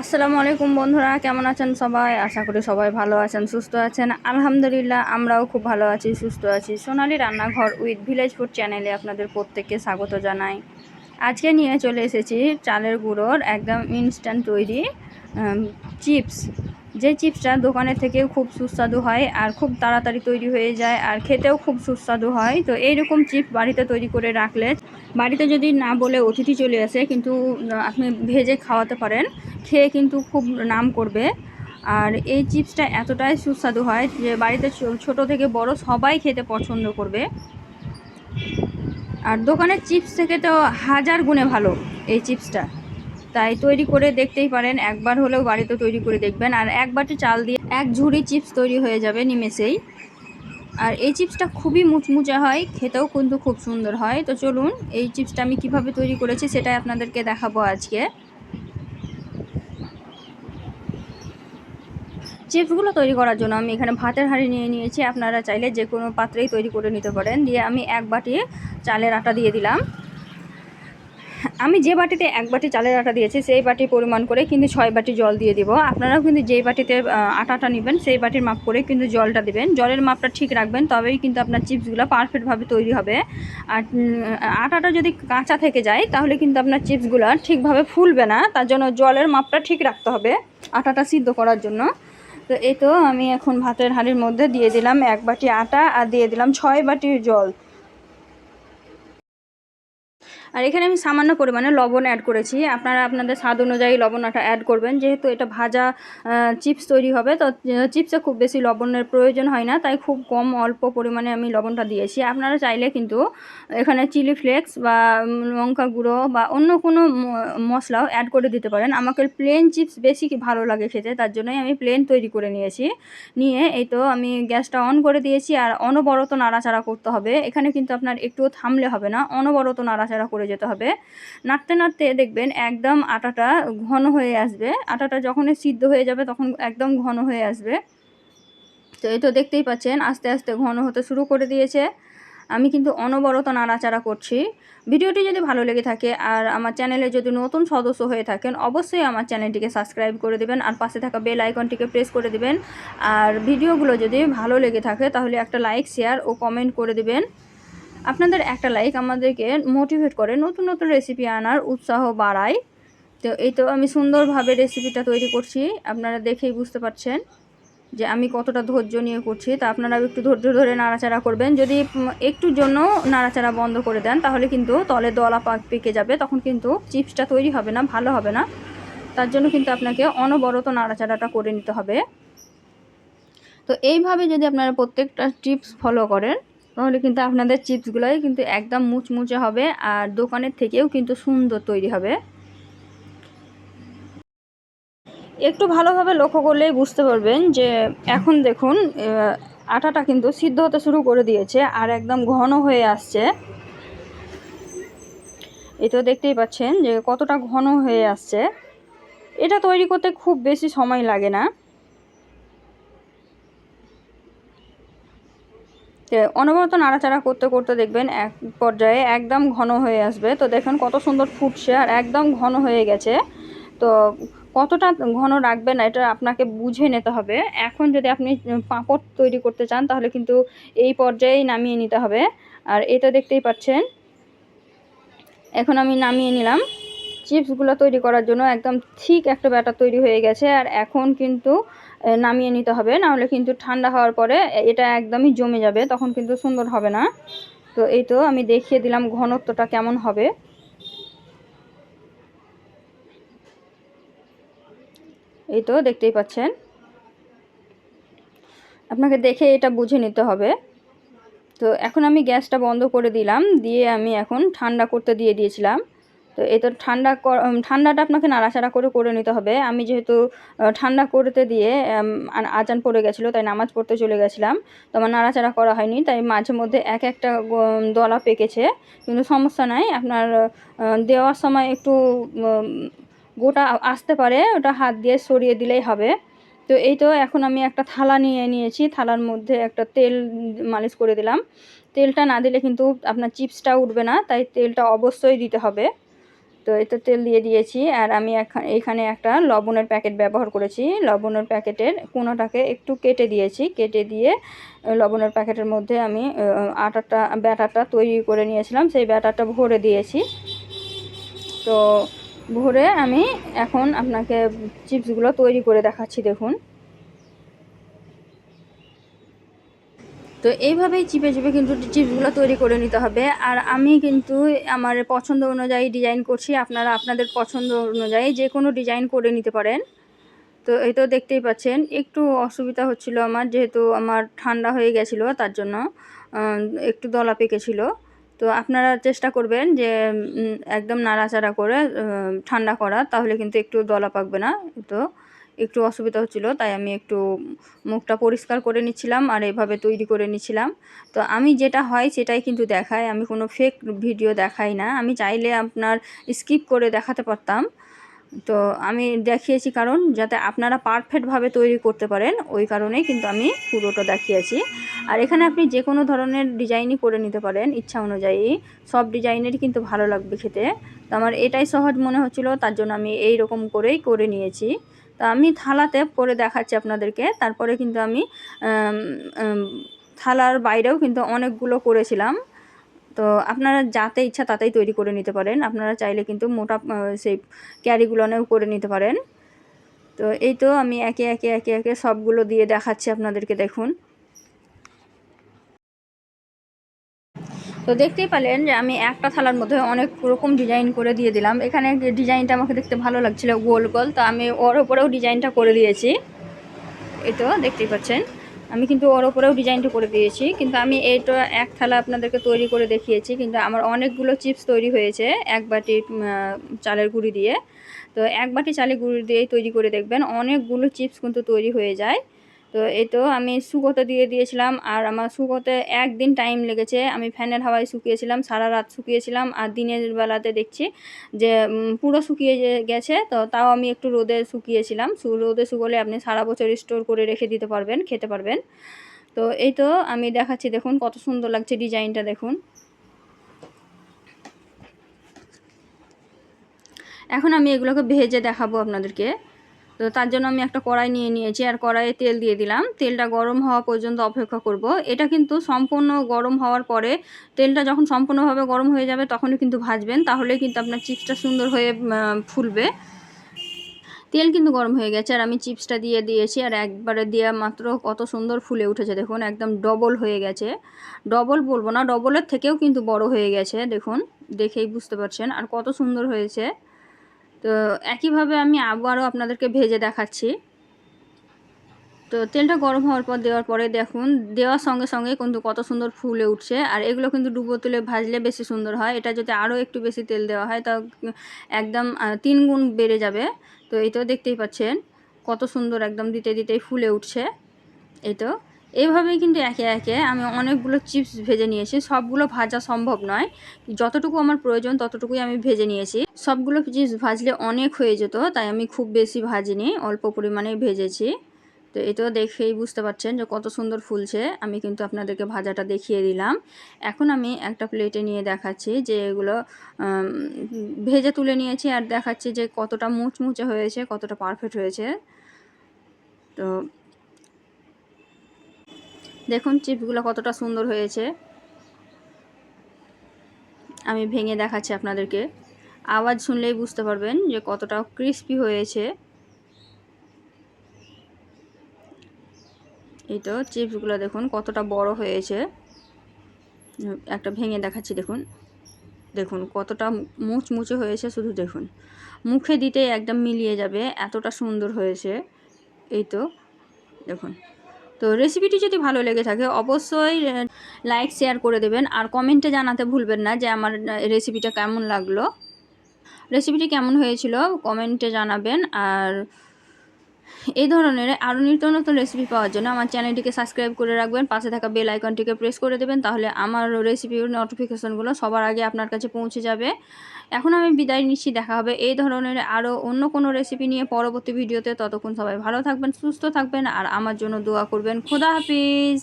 আসসালামু আলাইকুম বন্ধুরা, কেমন আছেন সবাই? আশা করি সবাই ভালো আছেন, সুস্থ আছেন। আলহামদুলিল্লাহ, আমরাও খুব ভালো আছি, সুস্থ আছি। সোনালী রান্নাঘর উইথ ভিলেজ ফুড চ্যানেলে আপনাদের প্রত্যেককে স্বাগত জানাই। আজকে নিয়ে চলে এসেছি চালের গুঁড়োর একদম ইনস্ট্যান্ট তৈরি চিপস। যে চিপসটা দোকানের থেকেও খুব সুস্বাদু হয় আর খুব তাড়াতাড়ি তৈরি হয়ে যায় আর খেতেও খুব সুস্বাদু হয়। তো এইরকম চিপস বাড়িতে তৈরি করে রাখলে, বাড়িতে যদি না বলে অতিথি চলে আসে, কিন্তু আপনি ভেজে খাওয়াতে পারেন, খেয়ে কিন্তু খুব নাম করবে। আর এই চিপসটা এতটাই সুস্বাদু হয় যে বাড়িতে ছোট থেকে বড় সবাই খেতে পছন্দ করবে। আর দোকানের চিপস থেকে তো হাজার গুণে ভালো এই চিপসটা। তাই তৈরি করে দেখতেই পারেন, একবার হলেও বাড়িতে তৈরি করে দেখবেন। আর এক বাটি চাল দিয়ে এক ঝুড়ি চিপস তৈরি হয়ে যাবে নিমেষেই। আর এই চিপসটা খুবই মুচমুচে হয়, খেতেও কিন্তু খুব সুন্দর হয়। তো চলুন, এই চিপসটা আমি কিভাবে তৈরি করেছি সেটাই আপনাদেরকে দেখাবো আজকে। চিপসগুলো তৈরি করার জন্য আমি এখানে ভাতের হাঁড়ি নিয়ে নিয়েছি। আপনারা চাইলে যে কোনো পাত্রেই তৈরি করে নিতে পারেন। দিয়ে আমি এক বাটি চালের আটা দিয়ে দিলাম। আমি যে বাটিতে এক বাটি চালের আটা দিয়েছি সেই বাটির পরিমাণ করে কিন্তু 6 বাটি জল দিয়ে দিব। আপনারাও কিন্তু যেই বাটিতে আটাটা নেবেন সেই বাটির মাপ করে কিন্তু জলটা দেবেন। জলের মাপটা ঠিক রাখবেন, তবেই কিন্তু আপনার চিপসগুলো পারফেক্টভাবে তৈরি হবে। আর আটাটা যদি কাঁচা থেকে যায় তাহলে কিন্তু আপনার চিপসগুলো ঠিকভাবে ফুলবে না। তার জন্য জলের মাপটা ঠিক রাখতে হবে আটাটা সিদ্ধ করার জন্য। তো এই তো আমি এখন ভাতের হাঁড়ির মধ্যে দিয়ে দিলাম এক বাটি আটা আর দিয়ে দিলাম 6 বাটি জল। আর এখানে আমি সামান্য পরিমাণে লবণ অ্যাড করেছি। আপনারা আপনাদের স্বাদ অনুযায়ী লবণটা অ্যাড করবেন। যেহেতু এটা ভাজা চিপস তৈরি হবে, তো চিপসে খুব বেশি লবণের প্রয়োজন হয় না, তাই খুব কম অল্প পরিমাণে আমি লবণটা দিয়েছি। আপনারা চাইলে কিন্তু এখানে চিলি ফ্লেক্স বা লঙ্কা গুঁড়ো বা অন্য কোনো মশলাও অ্যাড করে দিতে পারেন। আমাকে প্লেন চিপস বেশি ভালো লাগে খেতে, তার জন্যই আমি প্লেন তৈরি করে নিয়েছি। নিয়ে এই তো আমি গ্যাসটা অন করে দিয়েছি আর অনবরত নাড়াচাড়া করতে হবে। এখানে কিন্তু আপনার একটুও থামলে হবে না, অনবরত নাড়াচাড়া করে যেতে হবে। নাড়তে নাড়তে দেখবেন একদম আটাটা ঘন হয়ে আসবে। আটাটা যখনই সিদ্ধ হয়ে যাবে তখন একদম ঘন হয়ে আসবে। তো এই তো দেখতেই পাচ্ছেন আস্তে আস্তে ঘন হতে শুরু করে দিয়েছে। আমি কিন্তু অনবরত নাড়াচাড়া করছি। ভিডিওটি যদি ভালো লেগে থাকে আর আমার চ্যানেলে যদি নতুন সদস্য হয়ে থাকেন, অবশ্যই আমার চ্যানেলটিকে সাবস্ক্রাইব করে দেবেন আর পাশে থাকা বেল আইকনটিকে প্রেস করে দেবেন। আর ভিডিওগুলো যদি ভালো লেগে থাকে তাহলে একটা লাইক, শেয়ার ও কমেন্ট করে দেবেন। আপনাদের একটা লাইক আমাদেরকে মোটিভেট করে নতুন নতুন রেসিপি আনার উৎসাহ বাড়ায়। তো এই তো আমি সুন্দরভাবে রেসিপিটা তৈরি করছি, আপনারা দেখেই বুঝতে পারছেন যে আমি কতটা ধৈর্য নিয়ে করছি। তা আপনারাও একটু ধৈর্য ধরে নাড়াচাড়া করবেন। যদি একটুর জন্য নাড়াচাড়া বন্ধ করে দেন তাহলে কিন্তু তলে দলা পেকে যাবে, তখন কিন্তু চিপসটা তৈরি হবে না, ভালো হবে না। তার জন্য কিন্তু আপনাকে অনবরত নাড়াচাড়াটা করে নিতে হবে। তো এইভাবে যদি আপনারা প্রত্যেকটা টিপস ফলো করেন তাহলে কিন্তু আপনাদের চিপসগুলোই কিন্তু একদম মুচমুচে হবে আর দোকানের থেকেও কিন্তু সুন্দর তৈরি হবে। একটু ভালোভাবে লক্ষ্য করলেই বুঝতে পারবেন যে এখন দেখুন আটাটা কিন্তু সিদ্ধ হতে শুরু করে দিয়েছে আর একদম ঘন হয়ে আসছে। এই তো দেখতেই পাচ্ছেন যে কতটা ঘন হয়ে আসছে। এটা তৈরি করতে খুব বেশি সময় লাগে না। অনবরত নাড়াচাড়া করতে করতে দেখবেন এক পর্যায়ে একদম ঘন হয়ে আসবে। তো দেখুন কত সুন্দর ফুটছে আর একদম ঘন হয়ে গেছে। তো কতটা ঘন রাখবেন এটা আপনাকে বুঝে নিতে হবে। এখন যদি আপনি পাঁপড় তৈরি করতে চান তাহলে কিন্তু এই পর্যায়েই নামিয়ে নিতে হবে। আর এটা দেখতেই পাচ্ছেন এখন আমি নামিয়ে নিলাম। চিপসগুলো তৈরি করার জন্য একদম ঠিক একটা ব্যাটার তৈরি হয়ে গেছে। আর এখন কিন্তু নামিয়ে নিতে হবে, নাহলে কিন্তু ঠান্ডা হওয়ার পরে এটা একদমই জমে যাবে, তখন কিন্তু সুন্দর হবে না। তো এই তো আমি দেখিয়ে দিলাম ঘনত্বটা কেমন হবে। এই তো দেখতেই পাচ্ছেন, আপনাকে দেখে এটা বুঝে নিতে হবে। তো এখন আমি গ্যাসটা বন্ধ করে দিলাম, দিয়ে আমি এখন ঠান্ডা করতে দিয়ে দিয়েছিলাম। তো এই তো ঠান্ডাটা আপনাকে নাড়াচাড়া করে করে নিতে হবে। আমি যেহেতু ঠান্ডা করতে দিয়ে আজান পড়ে গেছিলো, তাই নামাজ পড়তে চলে গেছিলাম। তো আমার নাড়াচাড়া করা হয়নি, তাই মাঝে মধ্যে এক একটা দলা পেকেছে। কিন্তু সমস্যা নাই, আপনার দেওয়ার সময় একটু গোটা আসতে পারে, ওটা হাত দিয়ে সরিয়ে দিলেই হবে। তো এই তো এখন আমি একটা থালা নিয়ে নিয়েছি, থালার মধ্যে একটা তেল মালিশ করে দিলাম। তেলটা না দিলে কিন্তু আপনার চিপসটা উঠবে না, তাই তেলটা অবশ্যই দিতে হবে। তো এতে তেল দিয়ে দিয়েছি। আর আমি এখানে একটা লবণের প্যাকেট ব্যবহার করেছি। লবণের প্যাকেটের কোনোটাকে একটু কেটে দিয়েছি, কেটে দিয়ে লবণের প্যাকেটের মধ্যে আমি ব্যাটারটা তৈরি করে নিয়েছিলাম, সেই ব্যাটারটা ভরে দিয়েছি। তো ভরে আমি এখন আপনাকে চিপসগুলো তৈরি করে দেখাচ্ছি। দেখুন, তো এইভাবেই চিপে চিপে কিন্তু চিপসগুলো তৈরি করে নিতে হবে। আর আমি কিন্তু আমার পছন্দ অনুযায়ী ডিজাইন করছি, আপনারা আপনাদের পছন্দ অনুযায়ী যে কোনো ডিজাইন করে নিতে পারেন। তো এই তো দেখতেই পাচ্ছেন, একটু অসুবিধা হচ্ছিল আমার, যেহেতু আমার ঠান্ডা হয়ে গেছিলো, তার জন্য একটু দলা পেকেছিল। তো আপনারা চেষ্টা করবেন যে একদম নাড়াচাড়া করে ঠান্ডা করা, তাহলে কিন্তু একটু দলা পাকবে না। তো একটু অসুবিধা হচ্ছিল, তাই আমি একটু মুখটা পরিষ্কার করে নিচ্ছিলাম আর এভাবে তৈরি করে নিচ্ছিলাম। তো আমি যেটা হয় সেটাই কিন্তু দেখাই, আমি কোনো ফেক ভিডিও দেখাই না। আমি চাইলে আপনার স্কিপ করে দেখাতে পারতাম, তো আমি দেখিয়েছি কারণ যাতে আপনারা পারফেক্টভাবে তৈরি করতে পারেন, ওই কারণেই কিন্তু আমি পুরোটা দেখিয়েছি। আর এখানে আপনি যে কোনো ধরনের ডিজাইনই করে নিতে পারেন ইচ্ছা অনুযায়ী, সব ডিজাইনেরই কিন্তু ভালো লাগবে খেতে। তো আমার এটাই সহজ মনে হচ্ছিলো, তার জন্য আমি এই রকম করেই করে নিয়েছি। তো আমি থালাতে করে দেখাচ্ছি আপনাদেরকে। তারপরে কিন্তু আমি থালার বাইরেও কিন্তু অনেকগুলো করেছিলাম। তো আপনারা যাতে ইচ্ছা তাতেই তৈরি করে নিতে পারেন। আপনারা চাইলে কিন্তু মোটা সেই ক্যারিগুলোনেও করে নিতে পারেন। তো এই তো আমি একে একে একে একে সবগুলো দিয়ে দেখাচ্ছি আপনাদেরকে। দেখুন, তো দেখতেই পেলেন যে আমি একটা থালার মধ্যে অনেক রকম ডিজাইন করে দিয়ে দিলাম। এখানে ডিজাইনটা আমাকে দেখতে ভালো লাগছিল, গোল গোল, তো আমি ওর ওপরেও ডিজাইনটা করে দিয়েছি। এই তো দেখতেই পাচ্ছেন, আমি কিন্তু ওর ওপরেও ডিজাইনটা করে দিয়েছি। কিন্তু আমি এইটা এক থালা আপনাদেরকে তৈরি করে দেখিয়েছি, কিন্তু আমার অনেকগুলো চিপস তৈরি হয়েছে এক বাটি চালের গুঁড়ি দিয়ে। তো এক বাটি চালের গুঁড়ি দিয়েই তৈরি করে দেখবেন, অনেকগুলো চিপস কিন্তু তৈরি হয়ে যায়। তো এই তো আমি শুকোতে দিয়ে দিয়েছিলাম, আর আমার শুকোতে একদিন টাইম লেগেছে। আমি ফ্যানের হাওয়ায় শুকিয়েছিলাম, সারা রাত শুকিয়েছিলাম, আর দিনের বেলাতে দেখছি যে পুরো শুকিয়ে গেছে। তো তাও আমি একটু রোদে শুকিয়েছিলাম। রোদে শুকোলে আপনি সারা বছর স্টোর করে রেখে দিতে পারবেন, খেতে পারবেন। তো এই তো আমি দেখাচ্ছি, দেখুন কত সুন্দর লাগছে ডিজাইনটা। দেখুন, এখন আমি এগুলোকে ভেজে দেখাবো আপনাদেরকে। তো তার জন্য আমি একটা কড়াই নিয়ে নিয়েছি, আর কড়াইয়ে তেল দিয়ে দিলাম। তেলটা গরম হওয়া পর্যন্ত অপেক্ষা করব। এটা কিন্তু সম্পূর্ণ গরম হওয়ার পরে, তেলটা যখন সম্পূর্ণভাবে গরম হয়ে যাবে তখনই কিন্তু ভাজবেন, তাহলেই কিন্তু আপনার চিপসটা সুন্দর হয়ে ফুলবে। তেল কিন্তু গরম হয়ে গেছে, আর আমি চিপসটা দিয়ে দিয়েছি, আর একবারে দেওয়া মাত্র কত সুন্দর ফুলে উঠেছে। দেখুন, একদম ডবল হয়ে গেছে। ডবল বলবো না, ডবলের থেকেও কিন্তু বড় হয়ে গেছে। দেখুন, দেখেই বুঝতে পারছেন আর কত সুন্দর হয়েছে। তো একইভাবে আমি আবারও আপনাদেরকে ভেজে দেখাচ্ছি। তো তেলটা গরম হওয়ার পর দেওয়ার পরে দেখুন, দেওয়ার সঙ্গে সঙ্গে কিন্তু কত সুন্দর ফুলে উঠছে। আর এগুলো কিন্তু ডুবো তেলে ভাজলে বেশি সুন্দর হয়। এটা যদি আরও একটু বেশি তেল দেওয়া হয় তা একদম 3 গুণ বেড়ে যাবে। তো এই তো দেখতেই পাচ্ছেন কত সুন্দর একদম দিতে দিতেই ফুলে উঠছে। এই তো এইভাবেই কিন্তু একে একে আমি অনেকগুলো চিপস ভেজে নিয়েছি। সবগুলো ভাজা সম্ভব নয়, যতটুকু আমার প্রয়োজন ততটুকুই আমি ভেজে নিয়েছি। সবগুলো চিপস ভাজলে অনেক হয়ে যেত, তাই আমি খুব বেশি ভাজিনি, অল্প পরিমাণেই ভেজেছি। তো এটাও দেখেই বুঝতে পারছেন যে কত সুন্দর ফুলছে। আমি কিন্তু আপনাদেরকে ভাজাটা দেখিয়ে দিলাম। এখন আমি একটা প্লেটে নিয়ে দেখাচ্ছি যে এগুলো ভেজে তুলে নিয়েছি, আর দেখাচ্ছি যে কতটা মুচমুচে হয়েছে, কতটা পারফেক্ট হয়েছে। তো দেখুন চিপসগুলো কতটা সুন্দর হয়েছে। আমি ভেঙে দেখাচ্ছি আপনাদেরকে, আওয়াজ শুনলেই বুঝতে পারবেন যে কতটা ক্রিস্পি হয়েছে। এই তো চিপসগুলো দেখুন কতটা বড় হয়েছে। একটা ভেঙে দেখাচ্ছি, দেখুন দেখুন কতটা মুচমুচে হয়েছে। শুধু দেখুন, মুখে দিতেই একদম মিলিয়ে যাবে, এতটা সুন্দর হয়েছে। এই তো দেখুন। তো রেসিপিটি যদি ভালো লেগে থাকে অবশ্যই লাইক শেয়ার করে দেবেন, আর কমেন্টে জানাতে ভুলবেন না যে আমার রেসিপিটা কেমন লাগলো। রেসিপিটি কেমন হয়েছিল কমেন্টে জানাবেন। আর এই ধরনের আরও নিত্য নতুন রেসিপি পাওয়ার জন্য আমার চ্যানেলটিকে সাবস্ক্রাইব করে রাখবেন, পাশে থাকা বেল আইকনটিকে প্রেস করে দেবেন, তাহলে আমার রেসিপির নোটিফিকেশনগুলো সবার আগে আপনার কাছে পৌঁছে যাবে। এখন আমি বিদায় নিচ্ছি, দেখা হবে এই ধরনের আরও অন্য কোনো রেসিপি নিয়ে পরবর্তী ভিডিওতে। ততক্ষণ সবাই ভালো থাকবেন, সুস্থ থাকবেন, আর আমার জন্য দোয়া করবেন। খোদা হাফিজ।